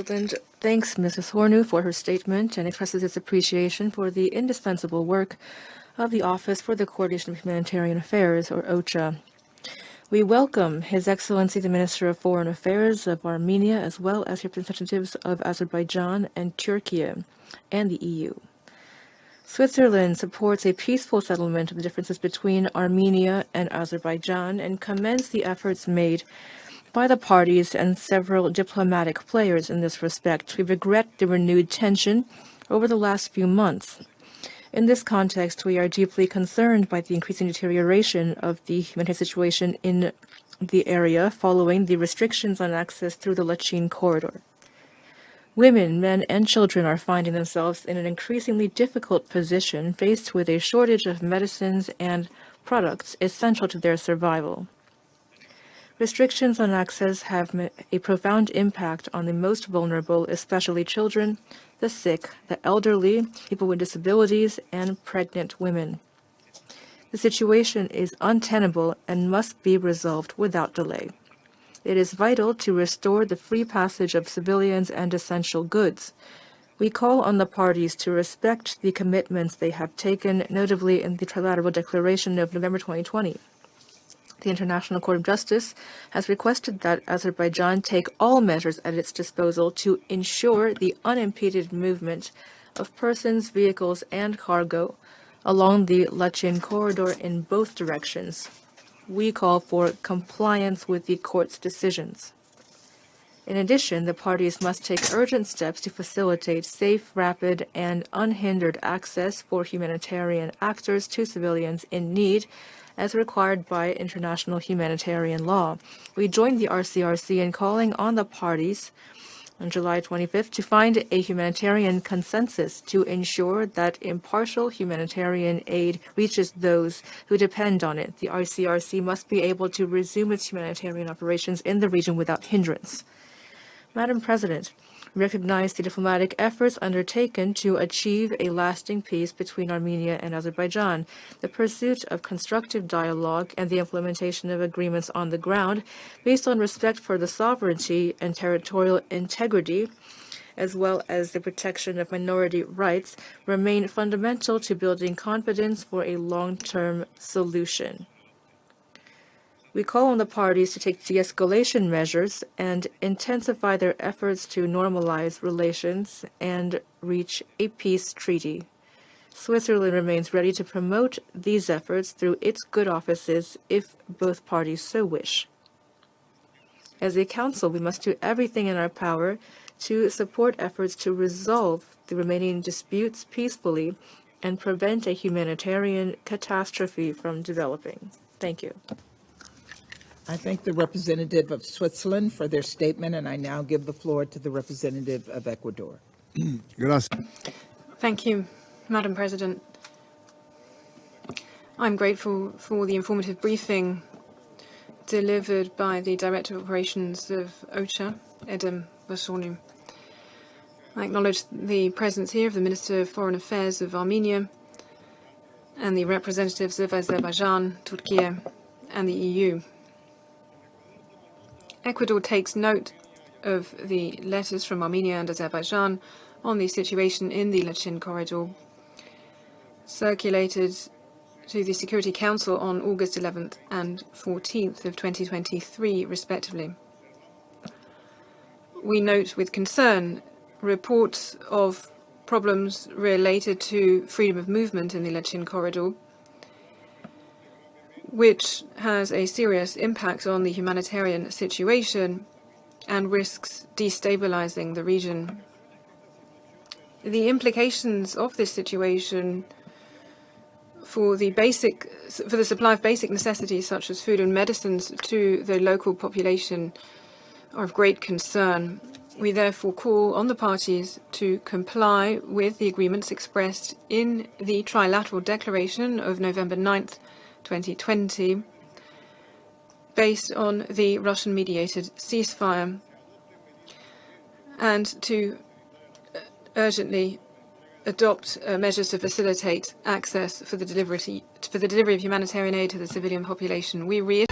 Switzerland thanks Mrs. Hornu for her statement and expresses its appreciation for the indispensable work of the Office for the Coordination of Humanitarian Affairs, or OCHA. We welcome His Excellency the Minister of Foreign Affairs of Armenia, as well as representatives of Azerbaijan and Turkey and the EU. Switzerland supports a peaceful settlement of the differences between Armenia and Azerbaijan and commends the efforts made by the parties and several diplomatic players in this respect. We regret the renewed tension over the last few months. In this context, we are deeply concerned by the increasing deterioration of the humanitarian situation in the area following the restrictions on access through the Lachin corridor. Women, men, and children are finding themselves in an increasingly difficult position, faced with a shortage of medicines and products essential to their survival. Restrictions on access have a profound impact on the most vulnerable, especially children, the sick, the elderly, people with disabilities, and pregnant women. The situation is untenable and must be resolved without delay. It is vital to restore the free passage of civilians and essential goods. We call on the parties to respect the commitments they have taken, notably in the Trilateral Declaration of November 2020. The International Court of Justice has requested that Azerbaijan take all measures at its disposal to ensure the unimpeded movement of persons, vehicles, and cargo along the Lachin corridor in both directions. We call for compliance with the court's decisions. In addition, the parties must take urgent steps to facilitate safe, rapid, and unhindered access for humanitarian actors to civilians in need, as required by international humanitarian law. We joined the RCRC in calling on the parties on July 25th to find a humanitarian consensus to ensure that impartial humanitarian aid reaches those who depend on it. The RCRC must be able to resume its humanitarian operations in the region without hindrance. Madam President, we recognize the diplomatic efforts undertaken to achieve a lasting peace between Armenia and Azerbaijan, the pursuit of constructive dialogue, and the implementation of agreements on the ground based on respect for the sovereignty and territorial integrity, as well as the protection of minority rights, remain fundamental to building confidence for a long-term solution. We call on the parties to take de-escalation measures and intensify their efforts to normalize relations and reach a peace treaty. Switzerland remains ready to promote these efforts through its good offices if both parties so wish. As a council, we must do everything in our power to support efforts to resolve the remaining disputes peacefully and prevent a humanitarian catastrophe from developing. Thank you. I thank the representative of Switzerland for their statement, and I now give the floor to the representative of Ecuador. Gracias. Thank you, Madam President. I'm grateful for the informative briefing delivered by the Director of Operations of OCHA, Edem Basonu. I acknowledge the presence here of the Minister of Foreign Affairs of Armenia and the representatives of Azerbaijan, Turkey, and the EU. Ecuador takes note of the letters from Armenia and Azerbaijan on the situation in the Lachin corridor, circulated to the Security Council on August 11th and 14th of 2023, respectively. We note with concern reports of problems related to freedom of movement in the Lachin corridor, which has a serious impact on the humanitarian situation and risks destabilizing the region. The implications of this situation for the supply of basic necessities such as food and medicines to the local population are of great concern. We therefore call on the parties to comply with the agreements expressed in the Trilateral Declaration of November 9th, 2020, based on the Russian-mediated ceasefire, and to urgently adopt measures to facilitate access for the delivery of humanitarian aid to the civilian population. We reiterate